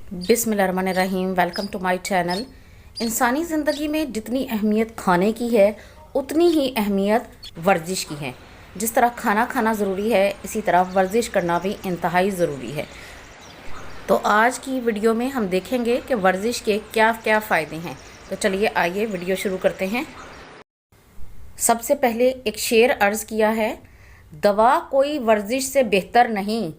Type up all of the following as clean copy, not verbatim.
बिस्मिल्लाहिर्रहमानिर्रहीम। Welcome to my channel. इंसानी ज़िंदगी में जितनी अहमियत खाने की है उतनी ही अहमियत वर्जिश की है। जिस तरह खाना खाना ज़रूरी है, इसी तरह वर्जिश करना भी इंतहाई ज़रूरी है। तो आज की वीडियो में हम देखेंगे कि वर्जिश के क्या क्या फ़ायदे हैं। तो चलिए आइए वीडियो शुरू करते हैं। सबसे पहले एक शेर अर्ज़ किया है, दवा कोई वर्जिश से बेहतर नहीं,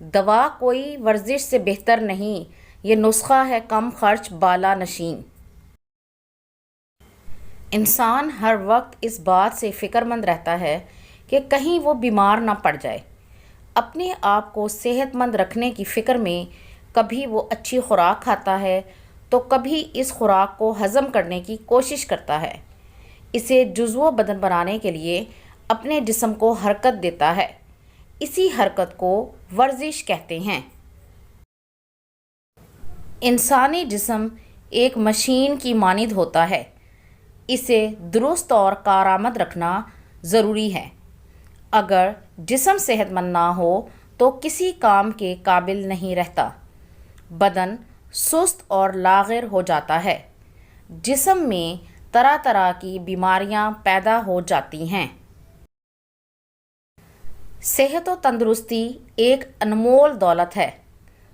दवा कोई वर्जिश से बेहतर नहीं, ये नुस्खा है कम खर्च बाला नशीन। इंसान हर वक्त इस बात से फ़िक्रमंद रहता है कि कहीं वो बीमार ना पड़ जाए। अपने आप को सेहतमंद रखने की फ़िक्र में कभी वो अच्छी खुराक खाता है तो कभी इस खुराक को हज़म करने की कोशिश करता है। इसे जुज़्व बदन बनाने के लिए अपने जिस्म को हरकत देता है। इसी हरकत को वर्जिश कहते हैं। इंसानी जिस्म एक मशीन की मानिंद होता है। इसे दुरुस्त और कारआमद रखना ज़रूरी है। अगर जिस्म सेहतमंद ना हो तो किसी काम के काबिल नहीं रहता। बदन सुस्त और लाग़िर हो जाता है। जिस्म में तरह तरह की बीमारियां पैदा हो जाती हैं। सेहत और तंदुरुस्ती एक अनमोल दौलत है।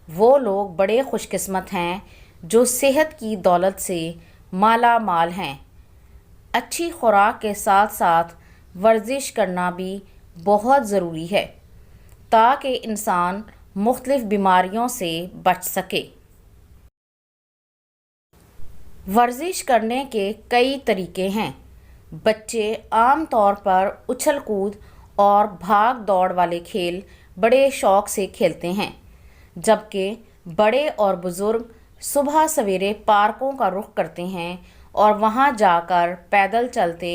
वो लोग बड़े खुशकिस्मत हैं जो सेहत की दौलत से माला माल हैं। अच्छी खुराक के साथ साथ वर्जिश करना भी बहुत ज़रूरी है ताकि इंसान मुख्तलिफ़ बीमारियों से बच सके। वर्जिश करने के कई तरीके हैं। बच्चे आम तौर पर उछल कूद और भाग दौड़ वाले खेल बड़े शौक़ से खेलते हैं, जबकि बड़े और बुज़ुर्ग सुबह सवेरे पार्कों का रुख करते हैं और वहां जाकर पैदल चलते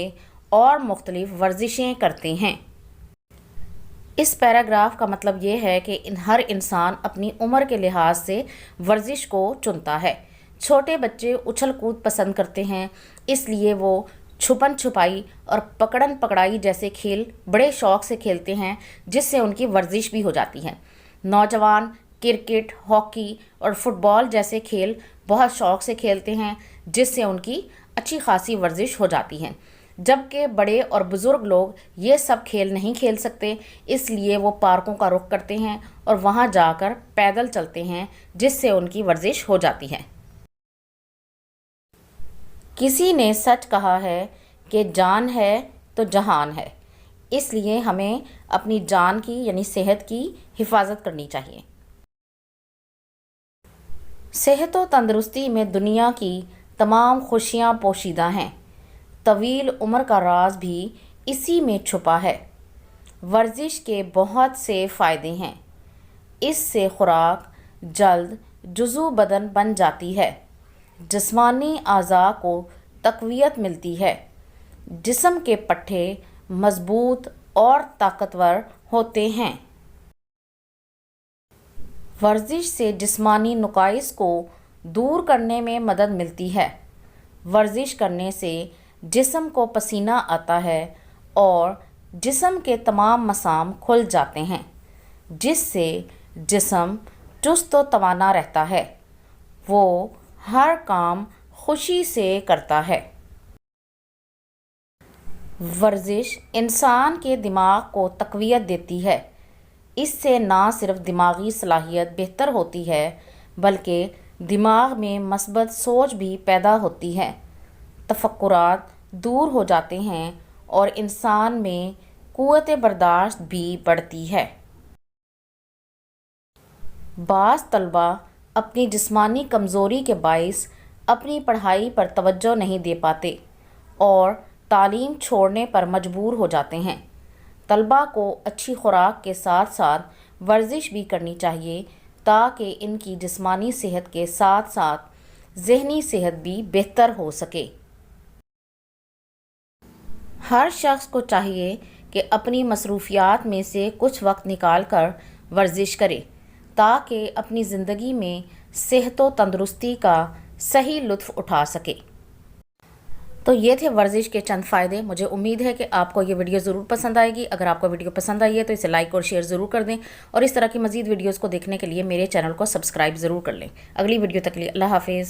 और मुख्तलिफ़ वर्जिशें करते हैं। इस पैराग्राफ का मतलब ये है कि हर इंसान अपनी उम्र के लिहाज से वर्जिश को चुनता है। छोटे बच्चे उछल कूद पसंद करते हैं, इसलिए वो छुपन छुपाई और पकड़न पकड़ाई जैसे खेल बड़े शौक़ से खेलते हैं, जिससे उनकी वर्जिश भी हो जाती है। नौजवान क्रिकेट, हॉकी और फुटबॉल जैसे खेल बहुत शौक़ से खेलते हैं, जिससे उनकी अच्छी खासी वर्जिश हो जाती है। जबकि बड़े और बुज़ुर्ग लोग ये सब खेल नहीं खेल सकते, इसलिए वो पार्कों का रुख करते हैं और वहाँ जाकर पैदल चलते हैं, जिससे उनकी वर्जिश हो जाती है। किसी ने सच कहा है कि जान है तो जहान है, इसलिए हमें अपनी जान की यानी सेहत की हिफाजत करनी चाहिए। सेहत और तंदुरुस्ती में दुनिया की तमाम खुशियाँ पोशीदा हैं। तवील उम्र का राज भी इसी में छुपा है। वर्जिश के बहुत से फ़ायदे हैं। इससे खुराक जल्द जुज़्व बदन बन जाती है। जिस्मानी आज़ा को तक़वियत मिलती है। जिस्म के पट्टे मज़बूत और ताकतवर होते हैं। वर्जिश से जिस्मानी नुकाइस को दूर करने में मदद मिलती है। वर्जिश करने से जिस्म को पसीना आता है और जिस्म के तमाम मसाम खुल जाते हैं, जिससे जिस्म चुस्त व तवाना रहता है। वो हर काम खुशी से करता है। वर्जिश इंसान के दिमाग को तक़वियत देती है। इससे ना सिर्फ दिमागी सलाहियत बेहतर होती है, बल्कि दिमाग में मस्बत सोच भी पैदा होती है। तफक्कुरात दूर हो जाते हैं और इंसान में क़ुव्वत बर्दाश्त भी बढ़ती है। बाज़ तलबा अपनी जिस्मानी कमज़ोरी के बाइस अपनी पढ़ाई पर तवज्जो नहीं दे पाते और तालीम छोड़ने पर मजबूर हो जाते हैं। तलबा को अच्छी खुराक के साथ साथ वर्जिश भी करनी चाहिए ताकि इनकी जिस्मानी सेहत के साथ साथ ज़हनी सेहत भी बेहतर हो सके। हर शख्स को चाहिए कि अपनी मसरूफ़ियात में से कुछ वक्त निकाल कर वर्जिश करे ताकि अपनी ज़िंदगी में सेहत व तंदुरुस्ती का सही लुत्फ़ उठा सके। تو یہ تھے ورزش کے چند فائدے. مجھے امید ہے کہ آپ کو یہ ویڈیو ضرور پسند آئے گی. اگر آپ کو ویڈیو پسند آئی ہے تو اسے لائک اور شیئر ضرور کر دیں، اور اس طرح کی مزید ویڈیوز کو دیکھنے کے لیے میرے چینل کو سبسکرائب ضرور کر لیں. اگلی ویڈیو تک کے لیے اللہ حافظ.